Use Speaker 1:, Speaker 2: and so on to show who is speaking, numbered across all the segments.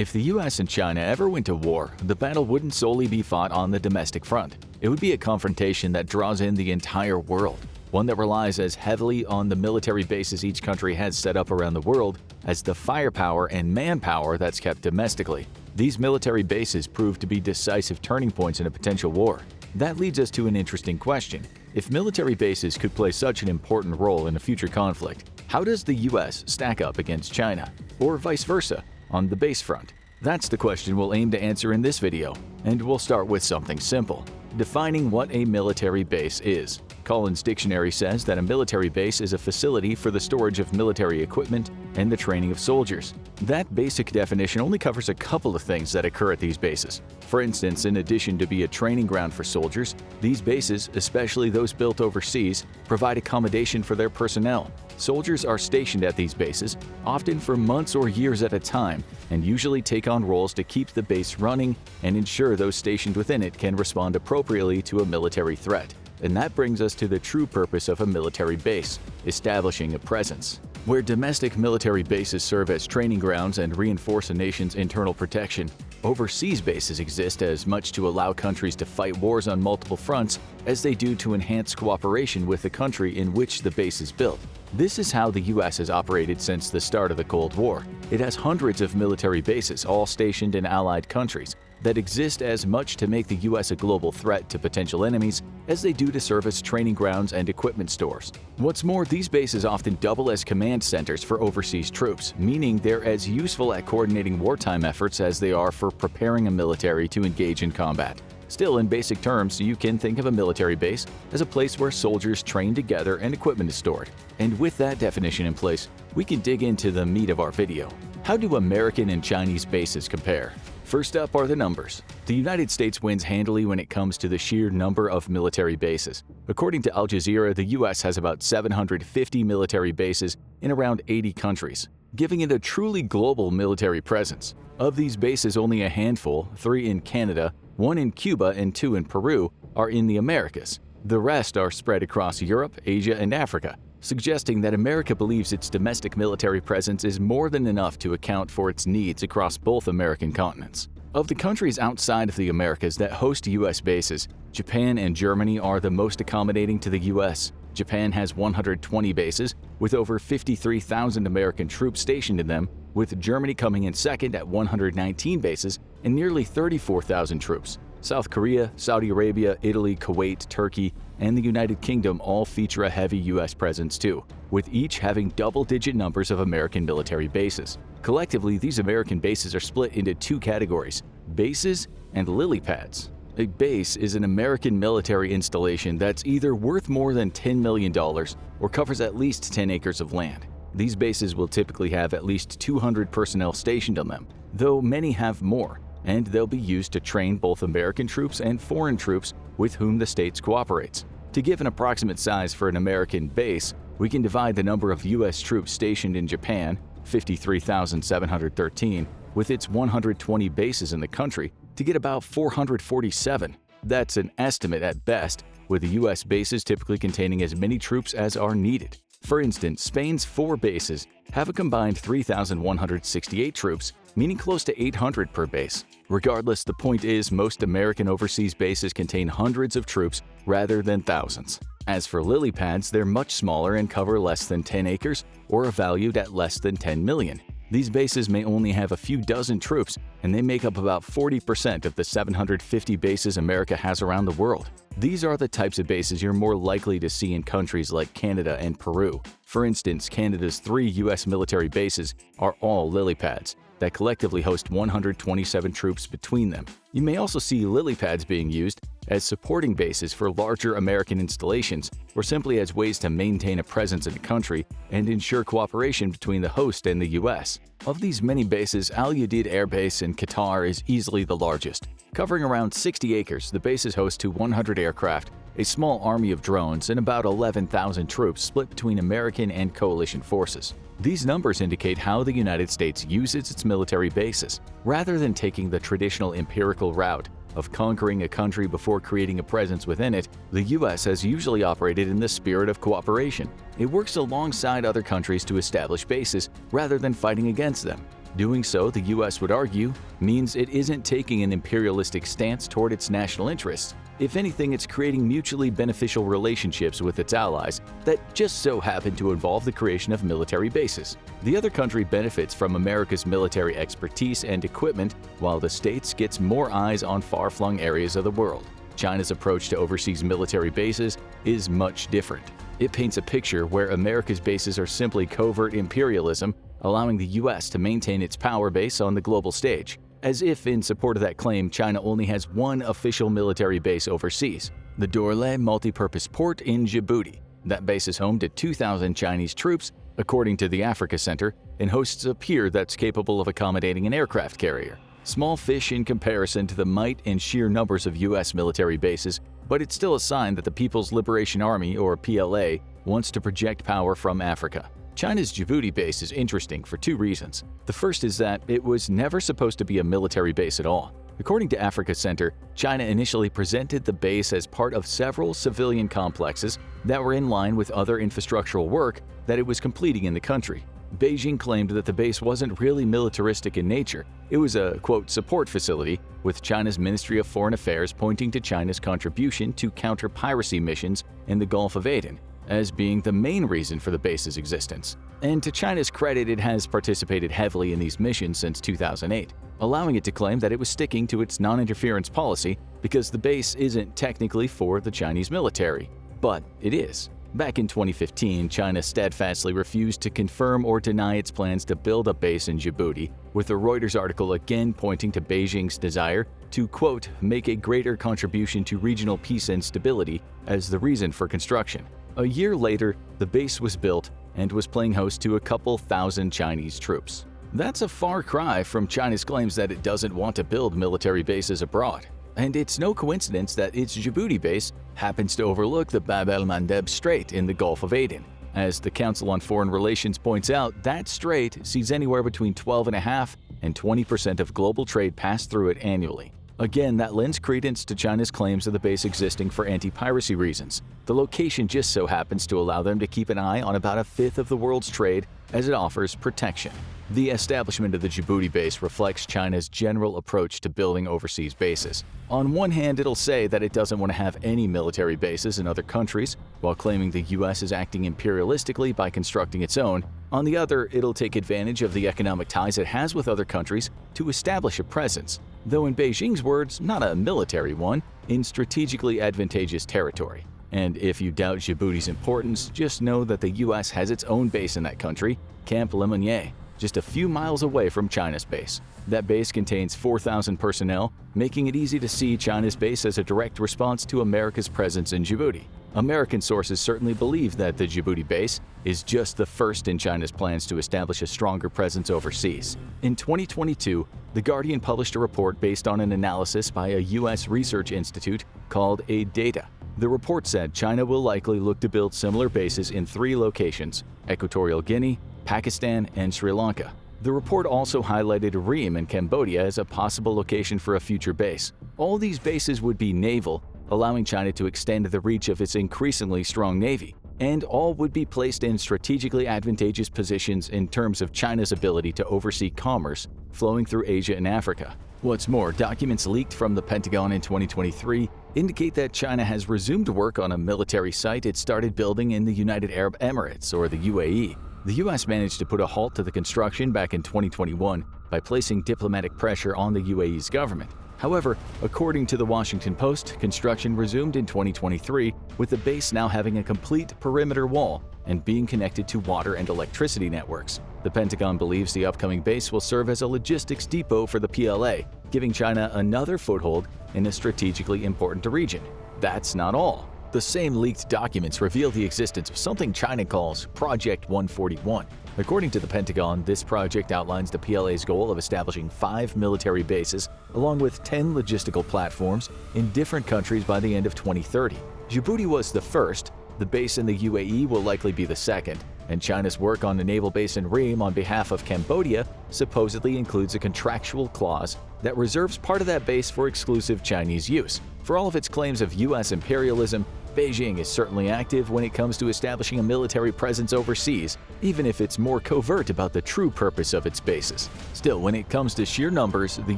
Speaker 1: If the US and China ever went to war, the battle wouldn't solely be fought on the domestic front. It would be a confrontation that draws in the entire world, one that relies as heavily on the military bases each country has set up around the world as the firepower and manpower that's kept domestically. These military bases prove to be decisive turning points in a potential war. That leads us to an interesting question. If military bases could play such an important role in a future conflict, how does the US stack up against China? Or vice versa, on the base front? That's the question we'll aim to answer in this video, and we'll start with something simple: defining what a military base is. Collins Dictionary says that a military base is a facility for the storage of military equipment and the training of soldiers. That basic definition only covers a couple of things that occur at these bases. For instance, in addition to be a training ground for soldiers, these bases, especially those built overseas, provide accommodation for their personnel. Soldiers are stationed at these bases, often for months or years at a time, and usually take on roles to keep the base running and ensure those stationed within it can respond appropriately to a military threat. And that brings us to the true purpose of a military base: establishing a presence. Where domestic military bases serve as training grounds and reinforce a nation's internal protection, overseas bases exist as much to allow countries to fight wars on multiple fronts as they do to enhance cooperation with the country in which the base is built. This is how the US has operated since the start of the Cold War. It has hundreds of military bases, all stationed in allied countries, that exist as much to make the US a global threat to potential enemies as they do to serve as training grounds and equipment stores. What's more, these bases often double as command centers for overseas troops, meaning they're as useful at coordinating wartime efforts as they are for preparing a military to engage in combat. Still, in basic terms, you can think of a military base as a place where soldiers train together and equipment is stored. And with that definition in place, we can dig into the meat of our video. How do American and Chinese bases compare? First up are the numbers. The United States wins handily when it comes to the sheer number of military bases. According to Al Jazeera, the US has about 750 military bases in around 80 countries, giving it a truly global military presence. Of these bases, only a handful, 3 in Canada, 1 in Cuba, and 2 in Peru, are in the Americas. The rest are spread across Europe, Asia, and Africa, suggesting that America believes its domestic military presence is more than enough to account for its needs across both American continents. Of the countries outside of the Americas that host US bases, Japan and Germany are the most accommodating to the US. Japan has 120 bases, with over 53,000 American troops stationed in them, with Germany coming in second at 119 bases and nearly 34,000 troops. South Korea, Saudi Arabia, Italy, Kuwait, Turkey, and the United Kingdom all feature a heavy US presence too, with each having double-digit numbers of American military bases. Collectively, these American bases are split into 2 categories: bases and lily pads. A base is an American military installation that's either worth more than $10 million or covers at least 10 acres of land. These bases will typically have at least 200 personnel stationed on them, though many have more, and they'll be used to train both American troops and foreign troops with whom the States cooperates. To give an approximate size for an American base, we can divide the number of US troops stationed in Japan, 53,713, with its 120 bases in the country to get about 447. That's an estimate at best, with the US bases typically containing as many troops as are needed. For instance, Spain's 4 bases have a combined 3,168 troops, meaning close to 800 per base. Regardless, the point is most American overseas bases contain hundreds of troops rather than thousands. As for lily pads, they're much smaller and cover less than 10 acres or are valued at less than $10 million. These bases may only have a few dozen troops, and they make up about 40% of the 750 bases America has around the world. These are the types of bases you're more likely to see in countries like Canada and Peru. For instance, Canada's 3 US military bases are all lily pads that collectively host 127 troops between them. You may also see lily pads being used as supporting bases for larger American installations or simply as ways to maintain a presence in a country and ensure cooperation between the host and the US. Of these many bases, Al Udeid Air Base in Qatar is easily the largest. Covering around 60 acres, the base is host to 100 aircraft, a small army of drones, and about 11,000 troops split between American and coalition forces. These numbers indicate how the United States uses its military bases. Rather than taking the traditional empirical route of conquering a country before creating a presence within it, the US has usually operated in the spirit of cooperation. It works alongside other countries to establish bases rather than fighting against them. Doing so, the US would argue, means it isn't taking an imperialistic stance toward its national interests. If anything, it's creating mutually beneficial relationships with its allies that just so happen to involve the creation of military bases. The other country benefits from America's military expertise and equipment, while the States gets more eyes on far-flung areas of the world. China's approach to overseas military bases is much different. It paints a picture where America's bases are simply covert imperialism, allowing the US to maintain its power base on the global stage. As if in support of that claim, China only has one official military base overseas, the Dorle Multipurpose Port in Djibouti. That base is home to 2,000 Chinese troops, according to the Africa Center, and hosts a pier that's capable of accommodating an aircraft carrier. Small fish in comparison to the might and sheer numbers of US military bases, but it's still a sign that the People's Liberation Army, or PLA, wants to project power from Africa. China's Djibouti base is interesting for two reasons. The first is that it was never supposed to be a military base at all. According to Africa Center, China initially presented the base as part of several civilian complexes that were in line with other infrastructural work that it was completing in the country. Beijing claimed that the base wasn't really militaristic in nature. It was a, quote, support facility, with China's Ministry of Foreign Affairs pointing to China's contribution to counter piracy missions in the Gulf of Aden as being the main reason for the base's existence. And to China's credit, it has participated heavily in these missions since 2008, allowing it to claim that it was sticking to its non-interference policy because the base isn't technically for the Chinese military. But it is. Back in 2015, China steadfastly refused to confirm or deny its plans to build a base in Djibouti, with a Reuters article again pointing to Beijing's desire to, quote, make a greater contribution to regional peace and stability as the reason for construction. A year later, the base was built and was playing host to a couple thousand Chinese troops. That's a far cry from China's claims that it doesn't want to build military bases abroad. And it's no coincidence that its Djibouti base happens to overlook the Bab el-Mandeb Strait in the Gulf of Aden. As the Council on Foreign Relations points out, that strait sees anywhere between 12.5% and 20% of global trade pass through it annually. Again, that lends credence to China's claims of the base existing for anti-piracy reasons. The location just so happens to allow them to keep an eye on about a fifth of the world's trade, as it offers protection. The establishment of the Djibouti base reflects China's general approach to building overseas bases. On one hand, it'll say that it doesn't want to have any military bases in other countries, while claiming the US is acting imperialistically by constructing its own. On the other, it'll take advantage of the economic ties it has with other countries to establish a presence, though in Beijing's words, not a military one, in strategically advantageous territory. And if you doubt Djibouti's importance, just know that the US has its own base in that country, Camp Lemonnier, just a few miles away from China's base. That base contains 4,000 personnel, making it easy to see China's base as a direct response to America's presence in Djibouti. American sources certainly believe that the Djibouti base is just the first in China's plans to establish a stronger presence overseas. In 2022, The Guardian published a report based on an analysis by a US research institute called Data. The report said China will likely look to build similar bases in 3 locations: Equatorial Guinea, Pakistan, and Sri Lanka. The report also highlighted Ream in Cambodia as a possible location for a future base. All these bases would be naval, allowing China to extend the reach of its increasingly strong navy, and all would be placed in strategically advantageous positions in terms of China's ability to oversee commerce flowing through Asia and Africa. What's more, documents leaked from the Pentagon in 2023 indicate that China has resumed work on a military site it started building in the United Arab Emirates, or the UAE. The US managed to put a halt to the construction back in 2021 by placing diplomatic pressure on the UAE's government. However, according to the Washington Post, construction resumed in 2023, with the base now having a complete perimeter wall and being connected to water and electricity networks. The Pentagon believes the upcoming base will serve as a logistics depot for the PLA, giving China another foothold in a strategically important region. That's not all. The same leaked documents reveal the existence of something China calls Project 141. According to the Pentagon, this project outlines the PLA's goal of establishing 5 military bases, along with 10 logistical platforms in different countries by the end of 2030. Djibouti was the first, the base in the UAE will likely be the second, and China's work on the naval base in Ream on behalf of Cambodia supposedly includes a contractual clause that reserves part of that base for exclusive Chinese use. For all of its claims of US imperialism, Beijing is certainly active when it comes to establishing a military presence overseas, even if it's more covert about the true purpose of its bases. Still, when it comes to sheer numbers, the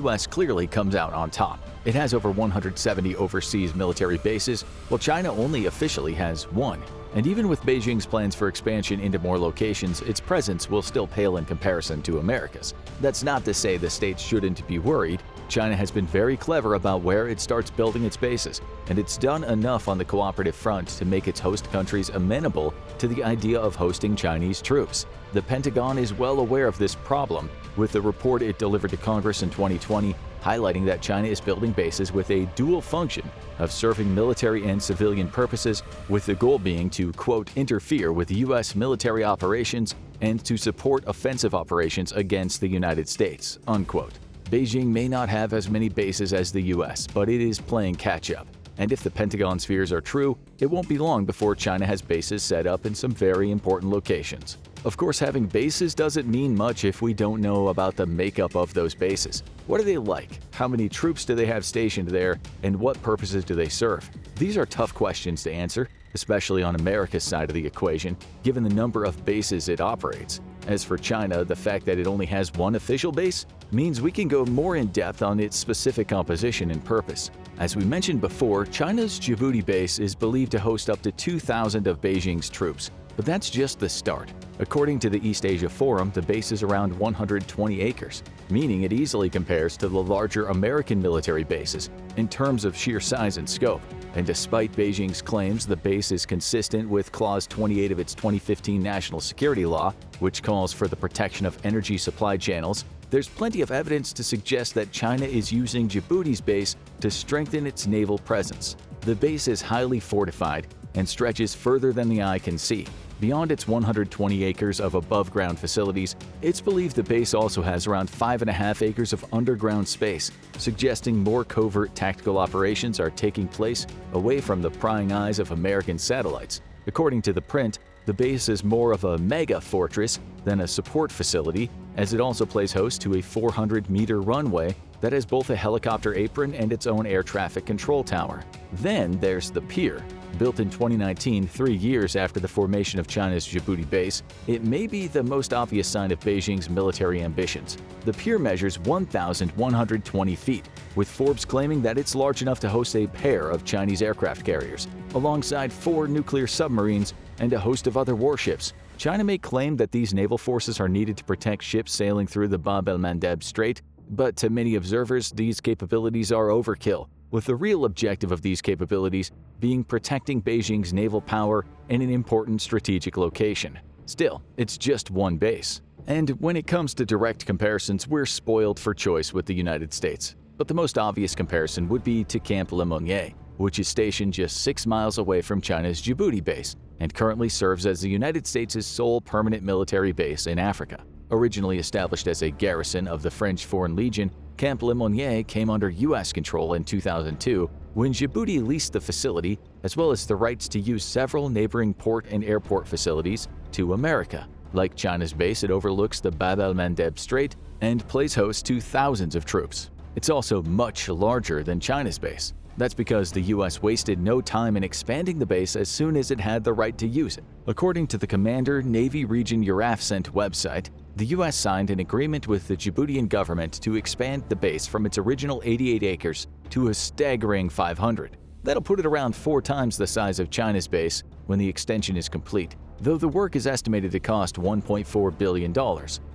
Speaker 1: US clearly comes out on top. It has over 170 overseas military bases, while China only officially has one. And even with Beijing's plans for expansion into more locations, its presence will still pale in comparison to America's. That's not to say the states shouldn't be worried. China has been very clever about where it starts building its bases, and it's done enough on the cooperative front to make its host countries amenable to the idea of hosting Chinese troops. The Pentagon is well aware of this problem, with the report it delivered to Congress in 2020 highlighting that China is building bases with a dual function of serving military and civilian purposes, with the goal being to, quote, interfere with U.S. military operations and to support offensive operations against the United States, unquote. Beijing may not have as many bases as the US, but it is playing catch-up. And if the Pentagon's fears are true, it won't be long before China has bases set up in some very important locations. Of course, having bases doesn't mean much if we don't know about the makeup of those bases. What are they like? How many troops do they have stationed there? And what purposes do they serve? These are tough questions to answer, especially on America's side of the equation, given the number of bases it operates. As for China, the fact that it only has one official base means we can go more in depth on its specific composition and purpose. As we mentioned before, China's Djibouti base is believed to host up to 2,000 of Beijing's troops, but that's just the start. According to the East Asia Forum, the base is around 120 acres, meaning it easily compares to the larger American military bases in terms of sheer size and scope. And despite Beijing's claims, the base is consistent with Clause 28 of its 2015 National Security Law, which calls for the protection of energy supply channels. There's plenty of evidence to suggest that China is using Djibouti's base to strengthen its naval presence. The base is highly fortified and stretches further than the eye can see. Beyond its 120 acres of above-ground facilities, it's believed the base also has around 5.5 acres of underground space, suggesting more covert tactical operations are taking place away from the prying eyes of American satellites. According to the print, the base is more of a mega fortress than a support facility, as it also plays host to a 400-meter runway that has both a helicopter apron and its own air traffic control tower. Then there's the pier. Built in 2019, 3 years after the formation of China's Djibouti base, it may be the most obvious sign of Beijing's military ambitions. The pier measures 1,120 feet, with Forbes claiming that it's large enough to host a pair of Chinese aircraft carriers, alongside 4 nuclear submarines and a host of other warships. China may claim that these naval forces are needed to protect ships sailing through the Bab el-Mandeb Strait, but to many observers, these capabilities are overkill, with the real objective of these capabilities being protecting Beijing's naval power in an important strategic location. Still, it's just one base. And when it comes to direct comparisons, we're spoiled for choice with the United States. But the most obvious comparison would be to Camp Lemonnier, which is stationed just 6 miles away from China's Djibouti base and currently serves as the United States' sole permanent military base in Africa. Originally established as a garrison of the French Foreign Legion, Camp Lemonnier came under U.S. control in 2002 when Djibouti leased the facility, as well as the rights to use several neighboring port and airport facilities, to America. Like China's base, it overlooks the Bab el-Mandeb Strait and plays host to thousands of troops. It's also much larger than China's base. That's because the U.S. wasted no time in expanding the base as soon as it had the right to use it. According to the Commander Navy Region Eurafcent website, the U.S. signed an agreement with the Djiboutian government to expand the base from its original 88 acres to a staggering 500. That'll put it around 4 times the size of China's base when the extension is complete, though the work is estimated to cost $1.4 billion.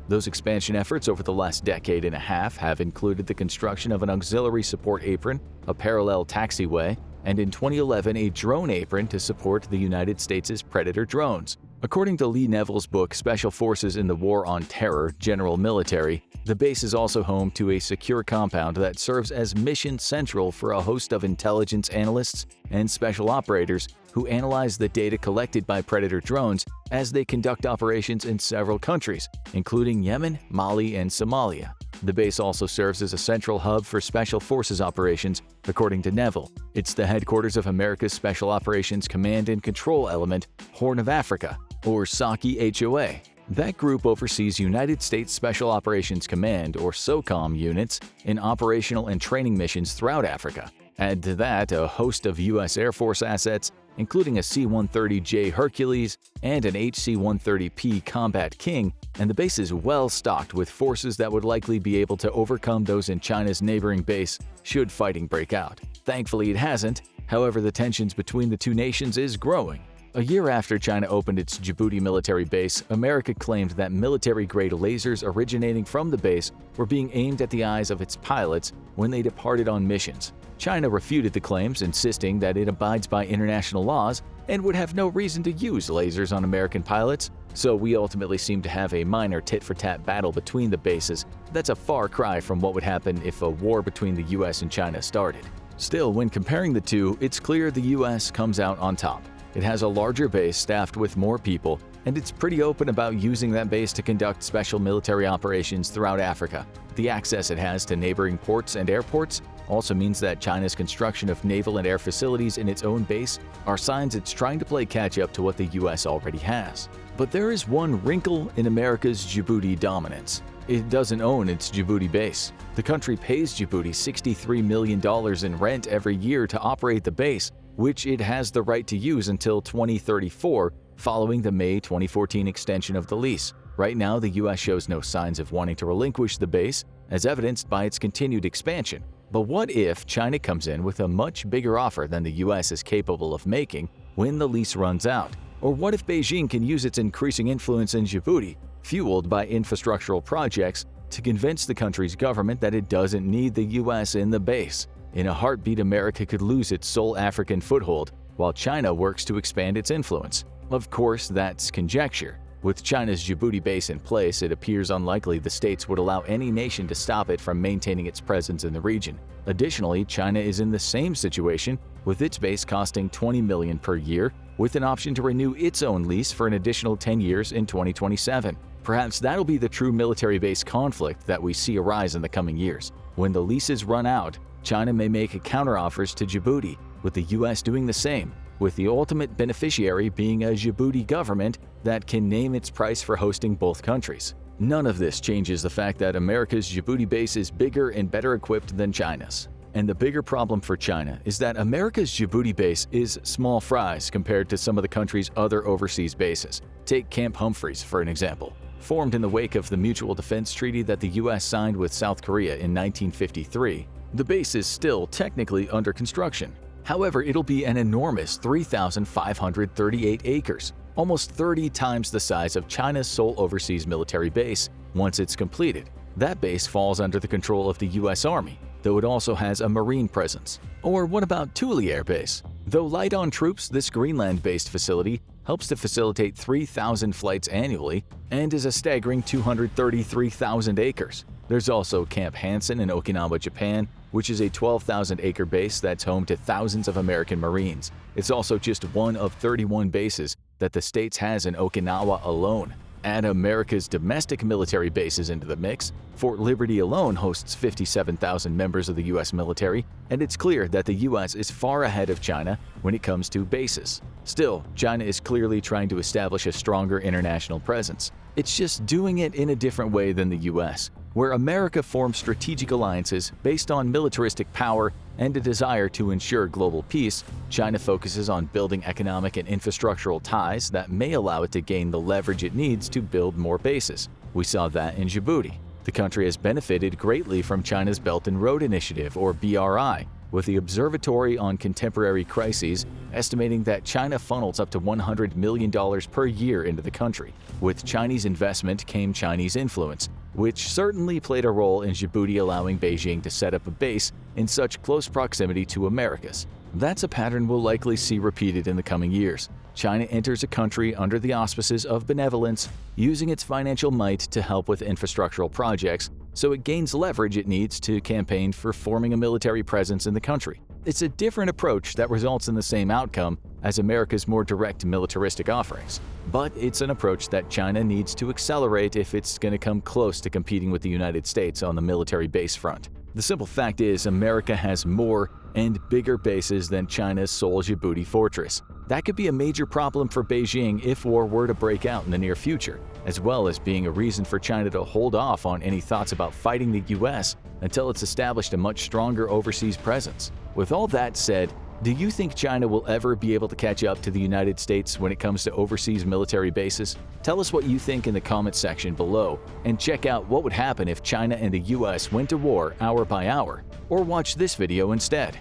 Speaker 1: Those expansion efforts over the last decade and a half have included the construction of an auxiliary support apron, a parallel taxiway, and in 2011 a drone apron to support the United States' Predator drones. According to Lee Neville's book Special Forces in the War on Terror, General Military, the base is also home to a secure compound that serves as mission central for a host of intelligence analysts and special operators who analyze the data collected by Predator drones as they conduct operations in several countries, including Yemen, Mali, and Somalia. The base also serves as a central hub for Special Forces operations, according to Neville. It's the headquarters of America's Special Operations Command and Control Element, Horn of Africa, or SACI HOA. That group oversees United States Special Operations Command, or SOCOM, units in operational and training missions throughout Africa. Add to that a host of U.S. Air Force assets, including a C-130J Hercules and an HC-130P Combat King, and the base is well stocked with forces that would likely be able to overcome those in China's neighboring base should fighting break out. Thankfully, it hasn't. However, the tensions between the two nations is growing. A year after China opened its Djibouti military base, America claimed that military-grade lasers originating from the base were being aimed at the eyes of its pilots when they departed on missions. China refuted the claims, insisting that it abides by international laws and would have no reason to use lasers on American pilots, so we ultimately seem to have a minor tit-for-tat battle between the bases. That's a far cry from what would happen if a war between the US and China started. Still, when comparing the two, it's clear the US comes out on top. It has a larger base staffed with more people, and it's pretty open about using that base to conduct special military operations throughout Africa. The access it has to neighboring ports and airports also means that China's construction of naval and air facilities in its own base are signs it's trying to play catch-up to what the US already has. But there is one wrinkle in America's Djibouti dominance. It doesn't own its Djibouti base. The country pays Djibouti $63 million in rent every year to operate the base, which it has the right to use until 2034, following the May 2014 extension of the lease. Right now, the US shows no signs of wanting to relinquish the base, as evidenced by its continued expansion. But what if China comes in with a much bigger offer than the US is capable of making when the lease runs out? Or what if Beijing can use its increasing influence in Djibouti, fueled by infrastructural projects, to convince the country's government that it doesn't need the US in the base? In a heartbeat, America could lose its sole African foothold, while China works to expand its influence. Of course, that's conjecture. With China's Djibouti base in place, it appears unlikely the states would allow any nation to stop it from maintaining its presence in the region. Additionally, China is in the same situation, with its base costing $20 million per year, with an option to renew its own lease for an additional 10 years in 2027. Perhaps that'll be the true military base conflict that we see arise in the coming years. When the leases run out, China may make counteroffers to Djibouti, with the US doing the same, with the ultimate beneficiary being a Djibouti government that can name its price for hosting both countries. None of this changes the fact that America's Djibouti base is bigger and better equipped than China's. And the bigger problem for China is that America's Djibouti base is small fries compared to some of the country's other overseas bases. Take Camp Humphreys, for an example. Formed in the wake of the Mutual Defense Treaty that the US signed with South Korea in 1953, the base is still technically under construction. However, it'll be an enormous 3,538 acres, almost 30 times the size of China's sole overseas military base once it's completed. That base falls under the control of the US Army, though it also has a Marine presence. Or what about Thule Air Base? Though light on troops, this Greenland-based facility helps to facilitate 3,000 flights annually and is a staggering 233,000 acres. There's also Camp Hansen in Okinawa, Japan, which is a 12,000-acre base that's home to thousands of American Marines. It's also just one of 31 bases that the States has in Okinawa alone. Add America's domestic military bases into the mix, Fort Liberty alone hosts 57,000 members of the U.S. military, and it's clear that the U.S. is far ahead of China when it comes to bases. Still, China is clearly trying to establish a stronger international presence. It's just doing it in a different way than the U.S., where America forms strategic alliances based on militaristic power and a desire to ensure global peace. China focuses on building economic and infrastructural ties that may allow it to gain the leverage it needs to build more bases. We saw that in Djibouti. The country has benefited greatly from China's Belt and Road Initiative, or BRI, with the Observatory on Contemporary Crises estimating that China funnels up to $100 million per year into the country. With Chinese investment came Chinese influence, which certainly played a role in Djibouti allowing Beijing to set up a base in such close proximity to America's. That's a pattern we'll likely see repeated in the coming years. China enters a country under the auspices of benevolence, using its financial might to help with infrastructural projects, so it gains leverage it needs to campaign for forming a military presence in the country. It's a different approach that results in the same outcome as America's more direct militaristic offerings. But it's an approach that China needs to accelerate if it's going to come close to competing with the United States on the military base front. The simple fact is, America has more and bigger bases than China's sole Djibouti fortress. That could be a major problem for Beijing if war were to break out in the near future, as well as being a reason for China to hold off on any thoughts about fighting the US until it's established a much stronger overseas presence. With all that said, do you think China will ever be able to catch up to the United States when it comes to overseas military bases? Tell us what you think in the comments section below, and check out what would happen if China and the US went to war hour by hour, or watch this video instead.